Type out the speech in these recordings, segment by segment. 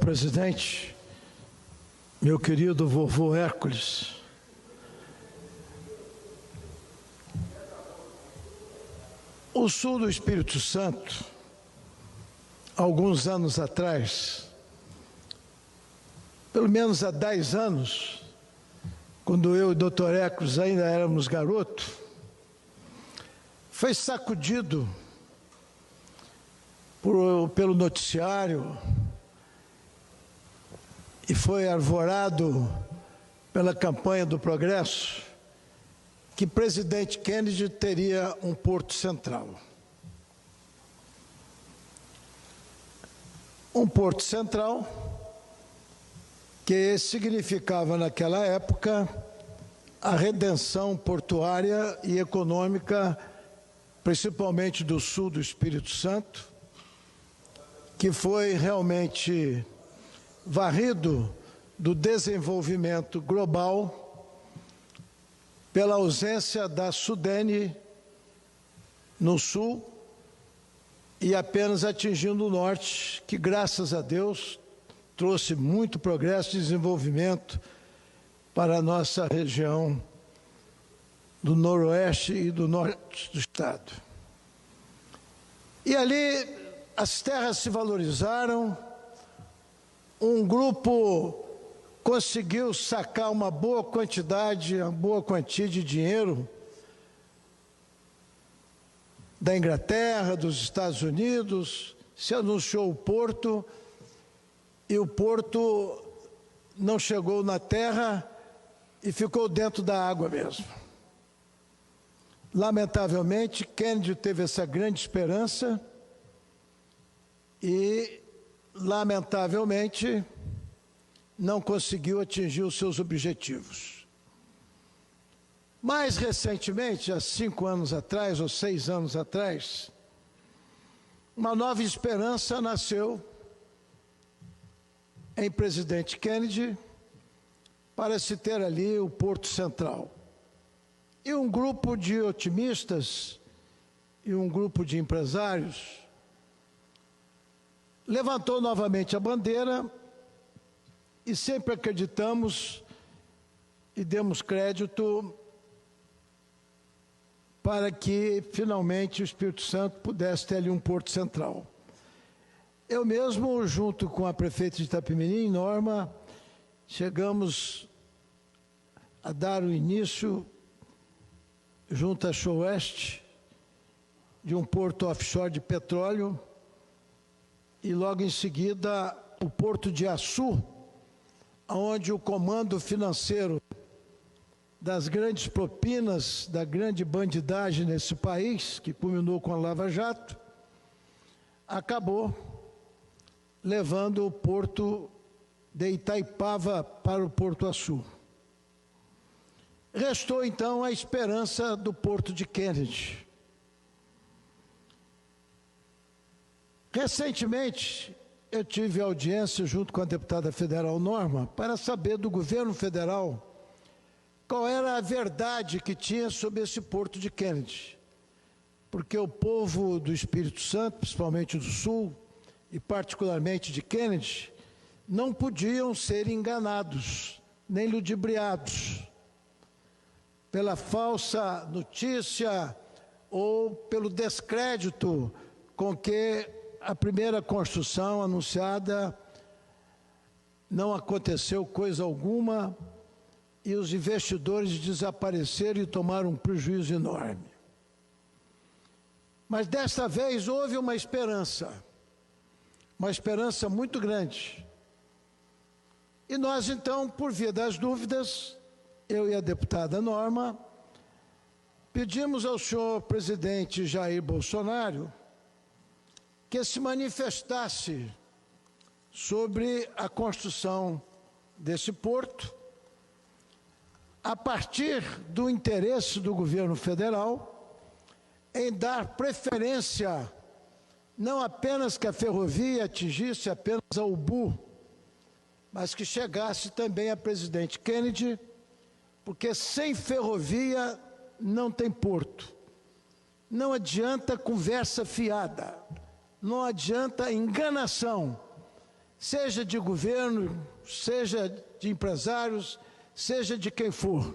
presidente, meu querido vovô Hércules, o sul do Espírito Santo, alguns anos atrás, pelo menos há 10 anos, quando eu e o doutor Hércules ainda éramos garotos, foi sacudido pelo noticiário e foi arvorado pela campanha do Progresso que presidente Kennedy teria um porto central. Um porto central que significava naquela época a redenção portuária e econômica, principalmente do sul do Espírito Santo, que foi realmente varrido do desenvolvimento global pela ausência da Sudene no sul e apenas atingindo o norte, que, graças a Deus, trouxe muito progresso e desenvolvimento para a nossa região do noroeste e do norte do estado. E ali as terras se valorizaram, um grupo conseguiu sacar uma boa quantia de dinheiro da Inglaterra, dos Estados Unidos, se anunciou o porto, e o porto não chegou na terra e ficou dentro da água mesmo. Lamentavelmente, Kennedy teve essa grande esperança e, lamentavelmente, não conseguiu atingir os seus objetivos. Mais recentemente, há 5 anos atrás, ou 6 anos atrás, uma nova esperança nasceu em presidente Kennedy para se ter ali o Porto Central. E um grupo de otimistas e um grupo de empresários levantou novamente a bandeira e sempre acreditamos e demos crédito para que finalmente o Espírito Santo pudesse ter ali um porto central. Eu mesmo, junto com a prefeita de Itapemirim, Norma, chegamos a dar o início, junto à Showwest, de um porto offshore de petróleo, e logo em seguida o porto de Açu, onde o comando financeiro das grandes propinas, da grande bandidagem nesse país, que culminou com a Lava Jato, acabou levando o porto de Itaipava para o Porto Açu. Restou então a esperança do porto de Kennedy. Recentemente, eu tive audiência junto com a deputada federal Norma para saber do governo federal qual era a verdade que tinha sobre esse porto de Kennedy. Porque o povo do Espírito Santo, principalmente do Sul, e particularmente de Kennedy, não podiam ser enganados, nem ludibriados pela falsa notícia ou pelo descrédito com que a primeira construção anunciada não aconteceu coisa alguma e os investidores desapareceram e tomaram um prejuízo enorme. Mas desta vez houve uma esperança muito grande. E nós então, por via das dúvidas, eu e a deputada Norma, pedimos ao senhor presidente Jair Bolsonaro que se manifestasse sobre a construção desse porto, a partir do interesse do governo federal em dar preferência, não apenas que a ferrovia atingisse apenas a Ubu, mas que chegasse também a presidente Kennedy, porque sem ferrovia não tem porto. Não adianta conversa fiada, não adianta enganação, seja de governo, seja de empresários, seja de quem for.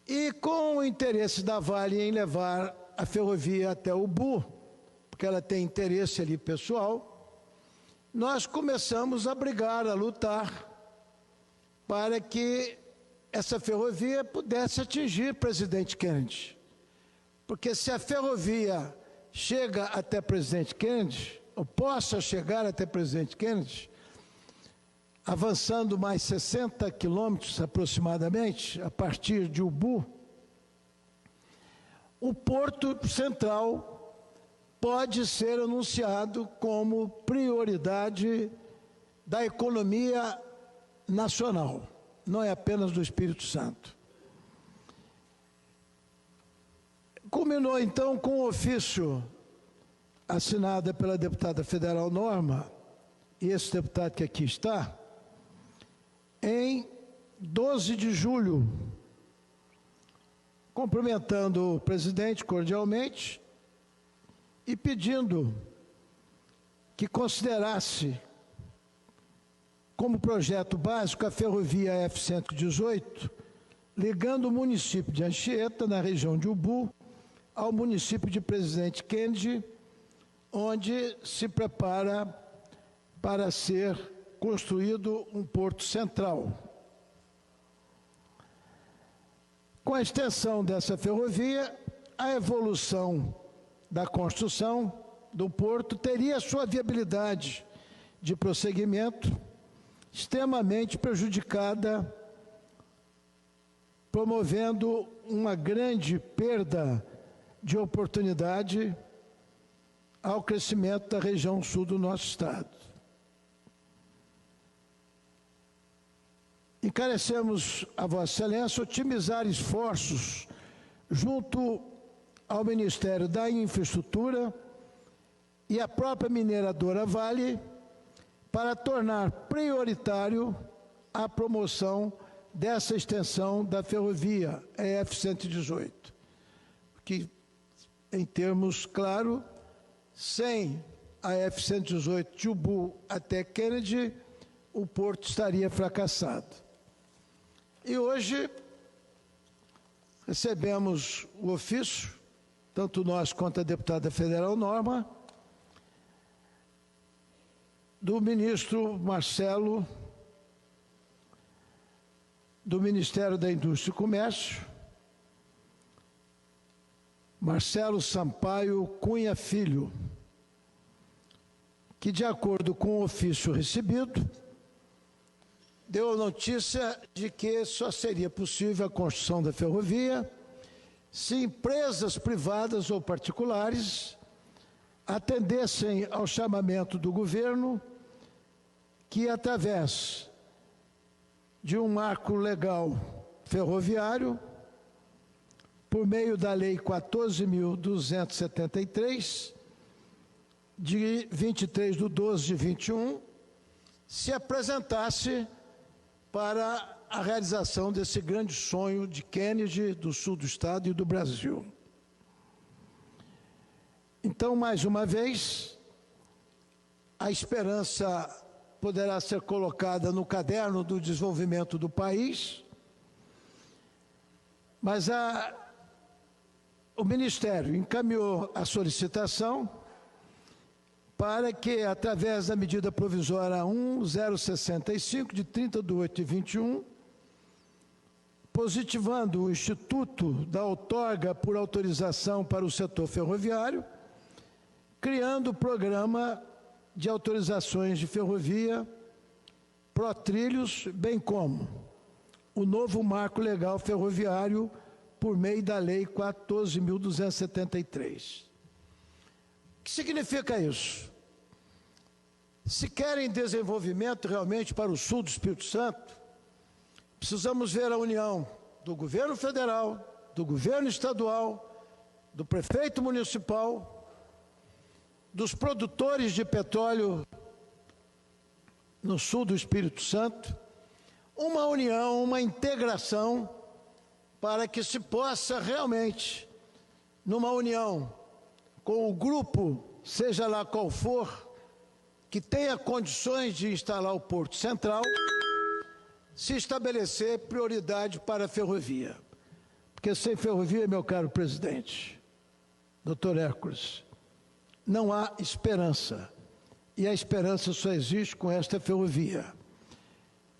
E com o interesse da Vale em levar a ferrovia até Ubu, porque ela tem interesse ali pessoal, nós começamos a brigar, a lutar, para que essa ferrovia pudesse atingir Presidente Kennedy. Porque se a ferrovia chega até Presidente Kennedy, ou possa chegar até Presidente Kennedy, avançando mais 60 quilômetros aproximadamente, a partir de Ubu, o Porto Central pode ser anunciado como prioridade da economia nacional, não é apenas do Espírito Santo. Culminou então com o ofício assinado pela deputada federal Norma, e esse deputado que aqui está, em 12 de julho, cumprimentando o presidente cordialmente e pedindo que considerasse como projeto básico a ferrovia F-118, ligando o município de Anchieta, na região de Ubu, ao município de Presidente Kennedy, onde se prepara para ser construído um porto central. Com a extensão dessa ferrovia, a evolução da construção do porto teria sua viabilidade de prosseguimento extremamente prejudicada, promovendo uma grande perda de oportunidade ao crescimento da região sul do nosso estado. Encarecemos a Vossa Excelência otimizar esforços junto ao Ministério da Infraestrutura e à própria mineradora Vale para tornar prioritário a promoção dessa extensão da ferrovia EF-118, que, em termos claros, sem a EF-118 de Ubu até Kennedy, o porto estaria fracassado. E hoje recebemos o ofício, tanto nós quanto a deputada federal Norma, do ministro Marcelo, do Ministério da Indústria e Comércio, Marcelo Sampaio Cunha Filho, que, de acordo com o ofício recebido, deu a notícia de que só seria possível a construção da ferrovia se empresas privadas ou particulares atendessem ao chamamento do governo que, através de um marco legal ferroviário, por meio da Lei 14.273, de 23/12/21, se apresentasse para a realização desse grande sonho de Kennedy, do sul do estado e do Brasil. Então, mais uma vez, a esperança poderá ser colocada no caderno do desenvolvimento do país, mas o Ministério encaminhou a solicitação para que, através da medida provisória 1065, de 30/8/21, positivando o Instituto da Outorga por autorização para o setor ferroviário, criando o programa de autorizações de ferrovia, pró-trilhos, bem como o novo marco legal ferroviário por meio da Lei 14.273. O que significa isso? Se querem desenvolvimento realmente para o sul do Espírito Santo, precisamos ver a união do governo federal, do governo estadual, do prefeito municipal, dos produtores de petróleo no sul do Espírito Santo, uma união, uma integração para que se possa realmente, numa união com o grupo, seja lá qual for, que tenha condições de instalar o Porto Central, se estabelecer prioridade para a ferrovia. Porque sem ferrovia, meu caro presidente, doutor Hércules, não há esperança. E a esperança só existe com esta ferrovia.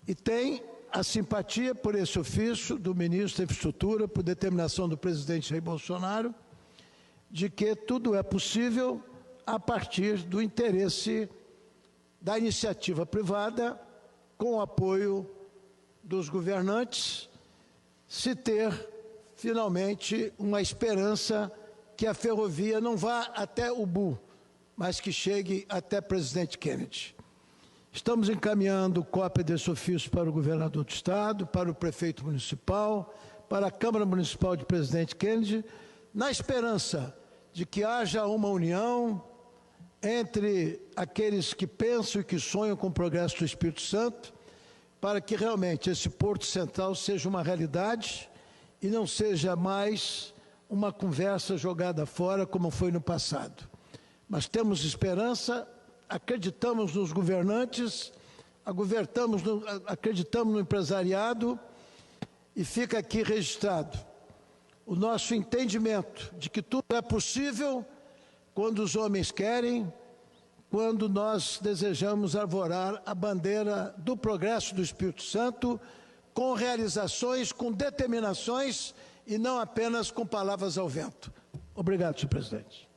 E tem a simpatia por esse ofício do ministro da Infraestrutura, por determinação do presidente Jair Bolsonaro, de que tudo é possível a partir do interesse da iniciativa privada, com o apoio dos governantes, se ter finalmente uma esperança que a ferrovia não vá até Ubu, mas que chegue até Presidente Kennedy. Estamos encaminhando cópia desse ofício para o governador do estado, para o prefeito municipal, para a Câmara Municipal de Presidente Kennedy, na esperança de que haja uma união entre aqueles que pensam e que sonham com o progresso do Espírito Santo, para que realmente esse Porto Central seja uma realidade e não seja mais uma conversa jogada fora como foi no passado. Mas temos esperança, acreditamos nos governantes, acreditamos no empresariado e fica aqui registrado o nosso entendimento de que tudo é possível quando os homens querem, quando nós desejamos arvorar a bandeira do progresso do Espírito Santo com realizações, com determinações e não apenas com palavras ao vento. Obrigado, senhor presidente.